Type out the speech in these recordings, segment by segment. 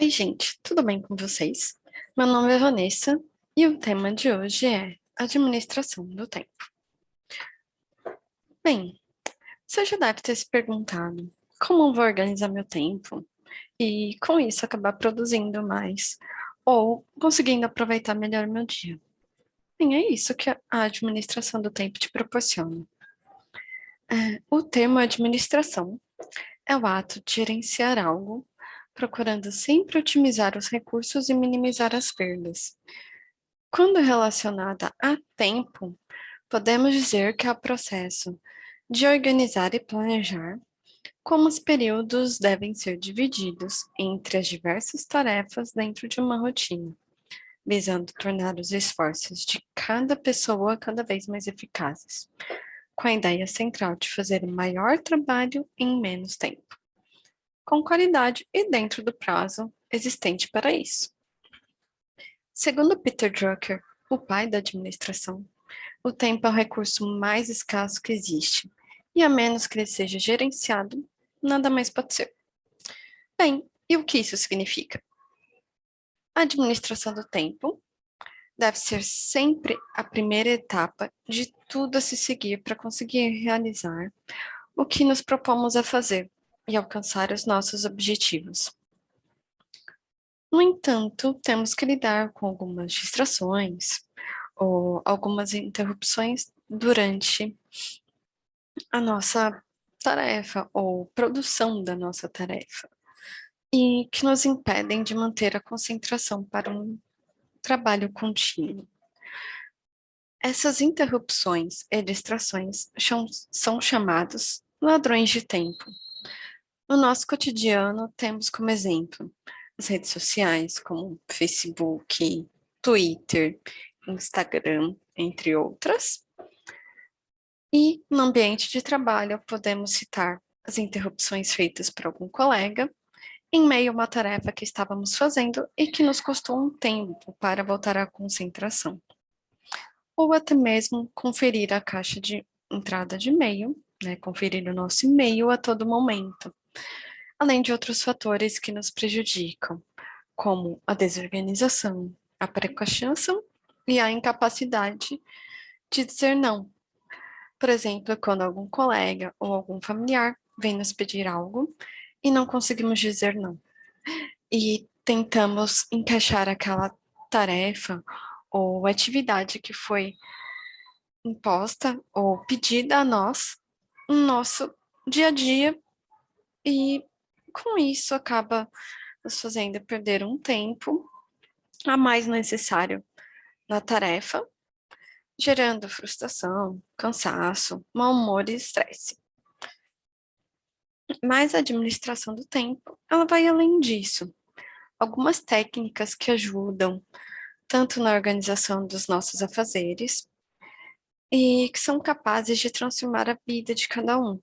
Oi, gente, tudo bem com vocês? Meu nome é Vanessa e o tema de hoje é administração do tempo. Bem, você já deve ter se perguntado como vou organizar meu tempo e, com isso, acabar produzindo mais ou conseguindo aproveitar melhor meu dia. Bem, é isso que a administração do tempo te proporciona. O termo administração é o ato de gerenciar algo, procurando sempre otimizar os recursos e minimizar as perdas. Quando relacionada a tempo, podemos dizer que é o processo de organizar e planejar como os períodos devem ser divididos entre as diversas tarefas dentro de uma rotina, visando tornar os esforços de cada pessoa cada vez mais eficazes, com a ideia central de fazer o maior trabalho em menos tempo, com qualidade e dentro do prazo existente para isso. Segundo Peter Drucker, o pai da administração, o tempo é o recurso mais escasso que existe, e a menos que ele seja gerenciado, nada mais pode ser. Bem, e o que isso significa? A administração do tempo deve ser sempre a primeira etapa de tudo a se seguir para conseguir realizar o que nos propomos a fazer e alcançar os nossos objetivos. No entanto, temos que lidar com algumas distrações ou algumas interrupções durante a nossa tarefa ou produção da nossa tarefa e que nos impedem de manter a concentração para um trabalho contínuo. Essas interrupções e distrações são chamados ladrões de tempo. No nosso cotidiano, temos como exemplo as redes sociais, como Facebook, Twitter, Instagram, entre outras. E no ambiente de trabalho, podemos citar as interrupções feitas por algum colega em meio a uma tarefa que estávamos fazendo e que nos custou um tempo para voltar à concentração. Ou até mesmo conferir a caixa de entrada de e-mail, né, conferir o nosso e-mail a todo momento, além de outros fatores que nos prejudicam, como a desorganização, a procrastinação e a incapacidade de dizer não. Por exemplo, quando algum colega ou algum familiar vem nos pedir algo e não conseguimos dizer não. E tentamos encaixar aquela tarefa ou atividade que foi imposta ou pedida a nós no nosso dia a dia e com isso acaba nos fazendo perder um tempo a mais necessário na tarefa, gerando frustração, cansaço, mau humor e estresse. Mas a administração do tempo, ela vai além disso. Algumas técnicas que ajudam tanto na organização dos nossos afazeres e que são capazes de transformar a vida de cada um,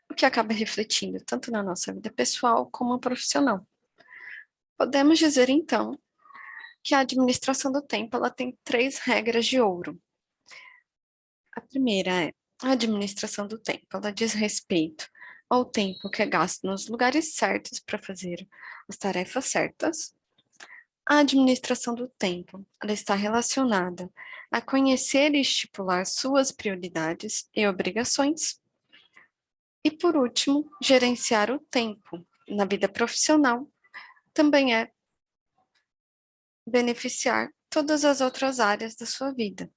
o que acaba refletindo tanto na nossa vida pessoal como profissional. Podemos dizer então que a administração do tempo ela tem três regras de ouro. A primeira é a administração do tempo. Ela diz respeito ao tempo que é gasto nos lugares certos para fazer as tarefas certas. A administração do tempo, ela está relacionada a conhecer e estipular suas prioridades e obrigações. E por último, gerenciar o tempo na vida profissional também é beneficiar todas as outras áreas da sua vida.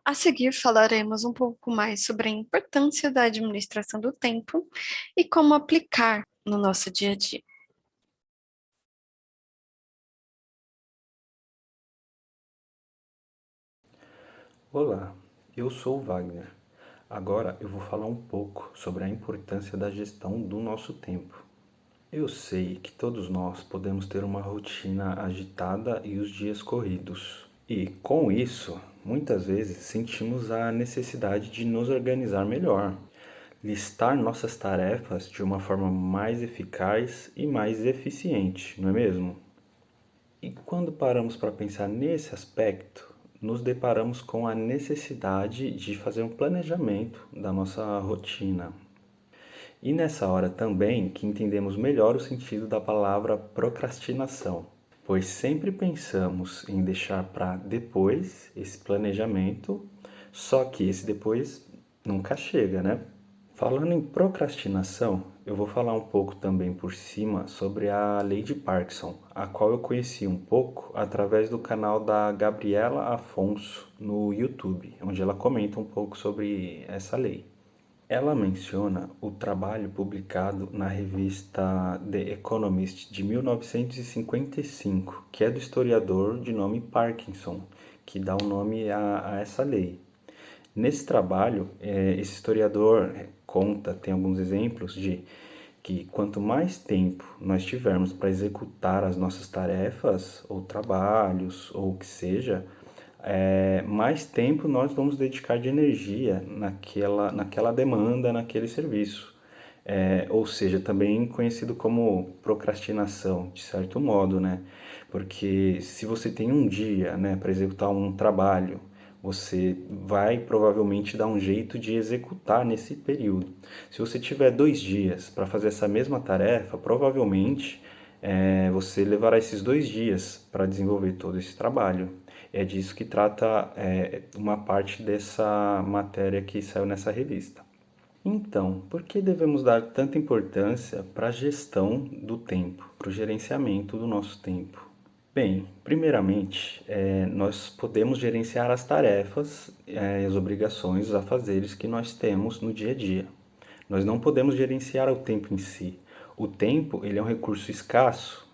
A seguir, falaremos um pouco mais sobre a importância da administração do tempo e como aplicar no nosso dia a dia. Olá, eu sou o Wagner. Agora eu vou falar um pouco sobre a importância da gestão do nosso tempo. Eu sei que todos nós podemos ter uma rotina agitada e os dias corridos. E com isso, muitas vezes sentimos a necessidade de nos organizar melhor, listar nossas tarefas de uma forma mais eficaz e mais eficiente, não é mesmo? E quando paramos para pensar nesse aspecto, nos deparamos com a necessidade de fazer um planejamento da nossa rotina. E nessa hora também que entendemos melhor o sentido da palavra procrastinação, pois sempre pensamos em deixar para depois esse planejamento, só que esse depois nunca chega, né? Falando em procrastinação, eu vou falar um pouco também por cima sobre a lei de Parkinson, a qual eu conheci um pouco através do canal da Gabriela Afonso no YouTube, onde ela comenta um pouco sobre essa lei. Ela menciona o trabalho publicado na revista The Economist de 1955, que é do historiador de nome Parkinson, que dá o nome a essa lei. Nesse trabalho, esse historiador conta, tem alguns exemplos de que quanto mais tempo nós tivermos para executar as nossas tarefas ou trabalhos ou o que seja, mais tempo nós vamos dedicar de energia naquela demanda, naquele serviço. Ou seja, também conhecido como procrastinação, de certo modo, né? Porque se você tem um dia, né, para executar um trabalho, você vai provavelmente dar um jeito de executar nesse período. Se você tiver 2 dias para fazer essa mesma tarefa, provavelmente você levará esses 2 dias para desenvolver todo esse trabalho. É disso que trata uma parte dessa matéria que saiu nessa revista. Então, por que devemos dar tanta importância para a gestão do tempo, para o gerenciamento do nosso tempo? Bem, primeiramente, nós podemos gerenciar as tarefas e as obrigações, os afazeres que nós temos no dia a dia. Nós não podemos gerenciar o tempo em si. O tempo, ele é um recurso escasso.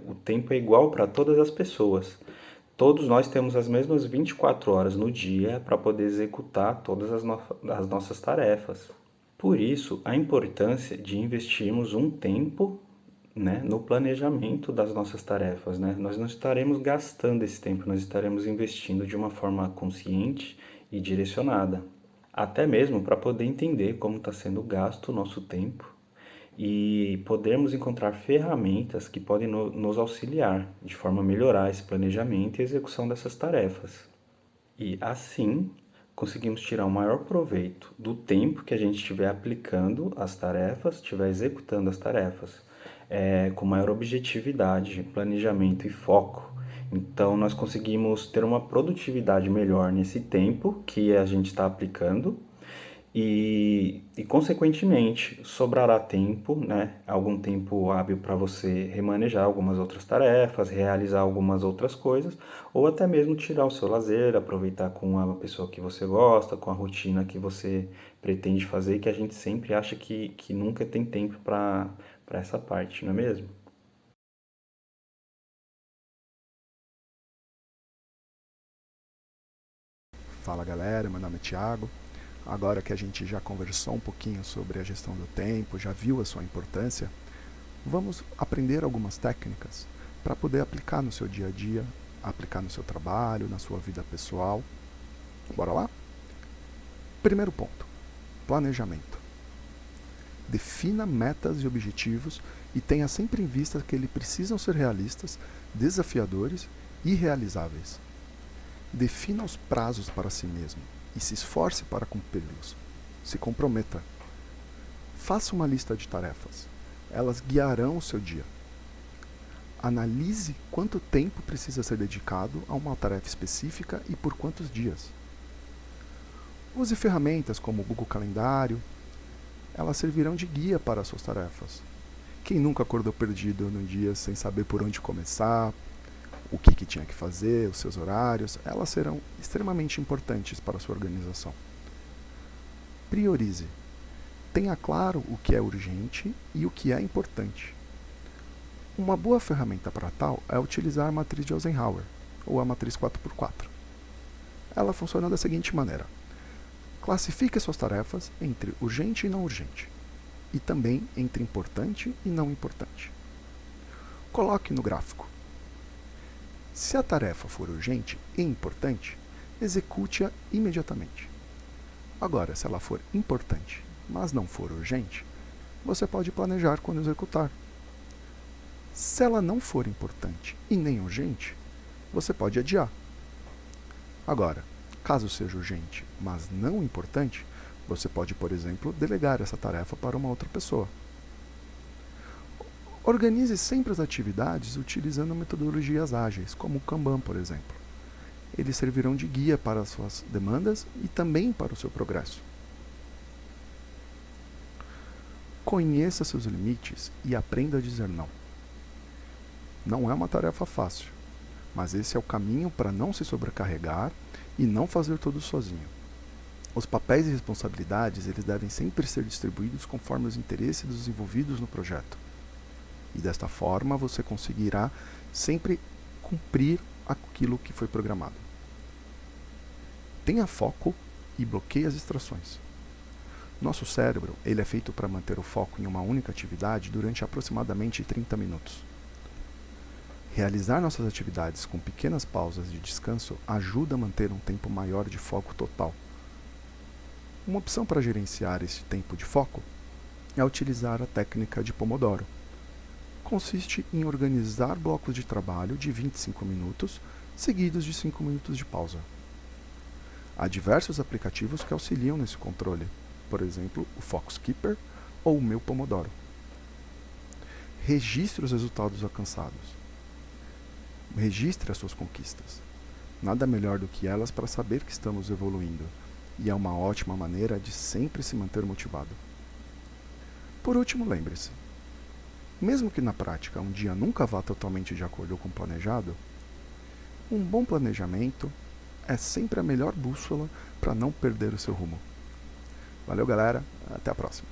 O tempo é igual para todas as pessoas. Todos nós temos as mesmas 24 horas no dia para poder executar todas as nossas tarefas. Por isso, a importância de investirmos um tempo, né, no planejamento das nossas tarefas, né? Nós não estaremos gastando esse tempo, nós estaremos investindo de uma forma consciente e direcionada. Até mesmo para poder entender como está sendo gasto o nosso tempo e podermos encontrar ferramentas que podem nos auxiliar de forma a melhorar esse planejamento e execução dessas tarefas. E assim conseguimos tirar o maior proveito do tempo que a gente estiver aplicando as tarefas, estiver executando as tarefas, com maior objetividade, planejamento e foco. Então, nós conseguimos ter uma produtividade melhor nesse tempo que a gente está aplicando consequentemente, sobrará tempo, né? Algum tempo hábil para você remanejar algumas outras tarefas, realizar algumas outras coisas, ou até mesmo tirar o seu lazer, aproveitar com a pessoa que você gosta, com a rotina que você pretende fazer, que a gente sempre acha que nunca tem tempo para essa parte, não é mesmo? Fala galera, meu nome é Thiago. Agora que a gente já conversou um pouquinho sobre a gestão do tempo, já viu a sua importância, vamos aprender algumas técnicas para poder aplicar no seu dia a dia, aplicar no seu trabalho, na sua vida pessoal. Bora lá? Primeiro ponto: planejamento. Defina metas e objetivos e tenha sempre em vista que eles precisam ser realistas, desafiadores e realizáveis. Defina os prazos para si mesmo e se esforce para cumpri-los. Se comprometa. Faça uma lista de tarefas. Elas guiarão o seu dia. Analise quanto tempo precisa ser dedicado a uma tarefa específica e por quantos dias. Use ferramentas como o Google Calendário. Elas servirão de guia para as suas tarefas. Quem nunca acordou perdido num dia sem saber por onde começar, o que tinha que fazer, os seus horários, elas serão extremamente importantes para a sua organização. Priorize. Tenha claro o que é urgente e o que é importante. Uma boa ferramenta para tal é utilizar a matriz de Eisenhower, ou a matriz 4x4. Ela funciona da seguinte maneira: classifique suas tarefas entre urgente e não urgente, e também entre importante e não importante. Coloque no gráfico. Se a tarefa for urgente e importante, execute-a imediatamente. Agora, se ela for importante, mas não for urgente, você pode planejar quando executar. Se ela não for importante e nem urgente, você pode adiar. Agora, caso seja urgente, mas não importante, Você pode, por exemplo, delegar essa tarefa para uma outra pessoa. Organize sempre as atividades utilizando metodologias ágeis, como o Kanban, por exemplo. Eles servirão de guia para as suas demandas e também para o seu progresso. Conheça seus limites e aprenda a dizer não. Não é uma tarefa fácil, mas esse é o caminho para não se sobrecarregar e não fazer tudo sozinho. Os papéis e responsabilidades eles devem sempre ser distribuídos conforme os interesses dos envolvidos no projeto. E desta forma você conseguirá sempre cumprir aquilo que foi programado. Tenha foco e bloqueie as distrações. Nosso cérebro ele é feito para manter o foco em uma única atividade durante aproximadamente 30 minutos. Realizar nossas atividades com pequenas pausas de descanso ajuda a manter um tempo maior de foco total. Uma opção para gerenciar esse tempo de foco é utilizar a técnica de Pomodoro. Consiste em organizar blocos de trabalho de 25 minutos, seguidos de 5 minutos de pausa. Há diversos aplicativos que auxiliam nesse controle, por exemplo, o Focus Keeper ou o meu Pomodoro. Registre os resultados alcançados. Registre as suas conquistas. Nada melhor do que elas para saber que estamos evoluindo, e é uma ótima maneira de sempre se manter motivado. Por último, lembre-se, mesmo que na prática um dia nunca vá totalmente de acordo com o planejado, um bom planejamento é sempre a melhor bússola para não perder o seu rumo. Valeu, galera. Até a próxima.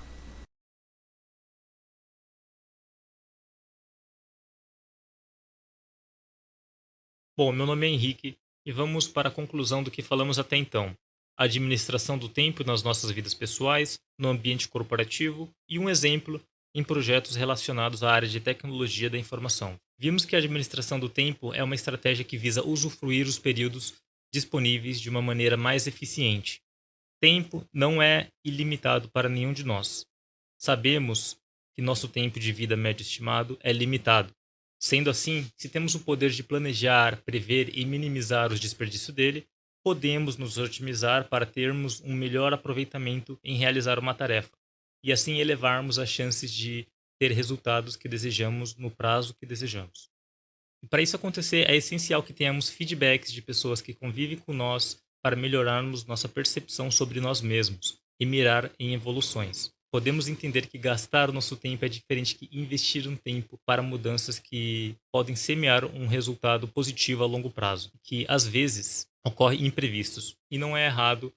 Bom, meu nome é Henrique e vamos para a conclusão do que falamos até então. A administração do tempo nas nossas vidas pessoais, no ambiente corporativo e um exemplo em projetos relacionados à área de tecnologia da informação. Vimos que a administração do tempo é uma estratégia que visa usufruir os períodos disponíveis de uma maneira mais eficiente. Tempo não é ilimitado para nenhum de nós. Sabemos que nosso tempo de vida médio estimado é limitado. Sendo assim, se temos o poder de planejar, prever e minimizar os desperdícios dele, podemos nos otimizar para termos um melhor aproveitamento em realizar uma tarefa, e assim elevarmos as chances de ter resultados que desejamos no prazo que desejamos. E para isso acontecer, é essencial que tenhamos feedbacks de pessoas que convivem com nós para melhorarmos nossa percepção sobre nós mesmos e mirar em evoluções. Podemos entender que gastar o nosso tempo é diferente que investir um tempo para mudanças que podem semear um resultado positivo a longo prazo, que às vezes ocorrem imprevistos, e não é errado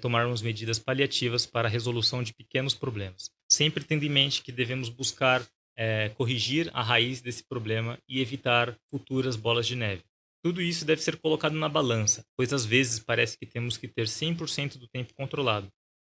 tomarmos medidas paliativas para a resolução de pequenos problemas, sempre tendo em mente que devemos buscar corrigir a raiz desse problema e evitar futuras bolas de neve. Tudo isso deve ser colocado na balança, pois às vezes parece que temos que ter 100% do tempo controlado,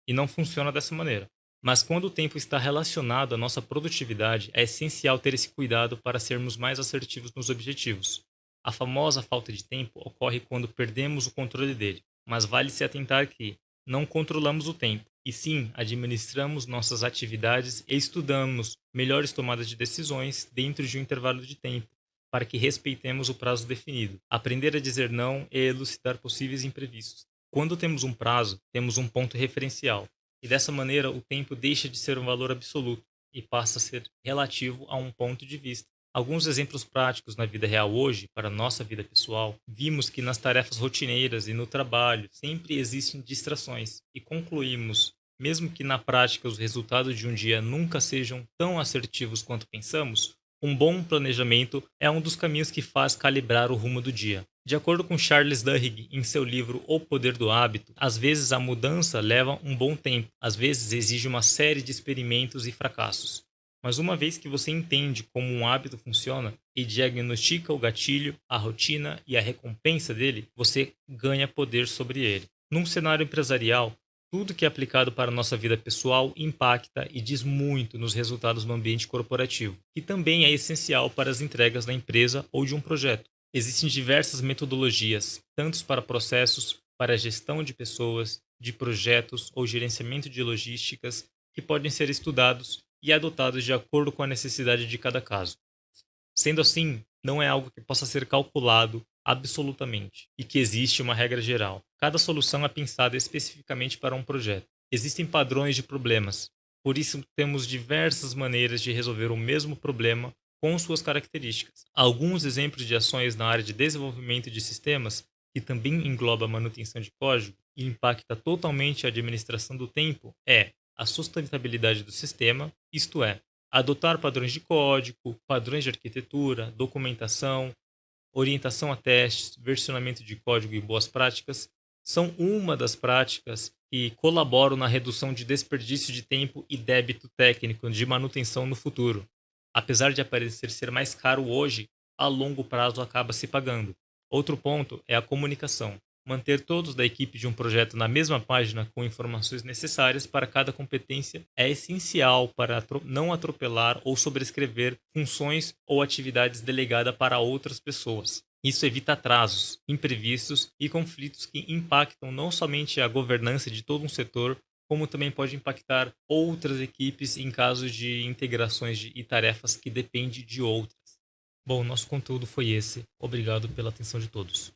e não funciona dessa maneira. Mas quando o tempo está relacionado à nossa produtividade, é essencial ter esse cuidado para sermos mais assertivos nos objetivos. A famosa falta de tempo ocorre quando perdemos o controle dele, mas vale se atentar que não controlamos o tempo, e sim administramos nossas atividades e estudamos melhores tomadas de decisões dentro de um intervalo de tempo, para que respeitemos o prazo definido, aprender a dizer não e elucidar possíveis imprevistos. Quando temos um prazo, temos um ponto referencial, e dessa maneira o tempo deixa de ser um valor absoluto e passa a ser relativo a um ponto de vista. Alguns exemplos práticos na vida real hoje, para a nossa vida pessoal, vimos que nas tarefas rotineiras e no trabalho sempre existem distrações, e concluímos, mesmo que na prática os resultados de um dia nunca sejam tão assertivos quanto pensamos, um bom planejamento é um dos caminhos que faz calibrar o rumo do dia. De acordo com Charles Duhigg, em seu livro O Poder do Hábito, às vezes a mudança leva um bom tempo, às vezes exige uma série de experimentos e fracassos. Mas uma vez que você entende como um hábito funciona e diagnostica o gatilho, a rotina e a recompensa dele, você ganha poder sobre ele. Num cenário empresarial, tudo que é aplicado para a nossa vida pessoal impacta e diz muito nos resultados no ambiente corporativo, que também é essencial para as entregas da empresa ou de um projeto. Existem diversas metodologias, tanto para processos, para a gestão de pessoas, de projetos ou gerenciamento de logísticas, que podem ser estudados e adotados de acordo com a necessidade de cada caso. Sendo assim, não é algo que possa ser calculado absolutamente e que existe uma regra geral. Cada solução é pensada especificamente para um projeto. Existem padrões de problemas, por isso temos diversas maneiras de resolver o mesmo problema com suas características. Alguns exemplos de ações na área de desenvolvimento de sistemas, que também engloba a manutenção de código e impacta totalmente a administração do tempo, é a sustentabilidade do sistema, isto é, adotar padrões de código, padrões de arquitetura, documentação, orientação a testes, versionamento de código e boas práticas são uma das práticas que colaboram na redução de desperdício de tempo e débito técnico de manutenção no futuro. Apesar de parecer ser mais caro hoje, a longo prazo acaba se pagando. Outro ponto é a comunicação. Manter todos da equipe de um projeto na mesma página com informações necessárias para cada competência é essencial para não atropelar ou sobrescrever funções ou atividades delegadas para outras pessoas. Isso evita atrasos, imprevistos e conflitos que impactam não somente a governança de todo um setor, como também pode impactar outras equipes em caso de integrações e tarefas que dependem de outras. Bom, nosso conteúdo foi esse. Obrigado pela atenção de todos.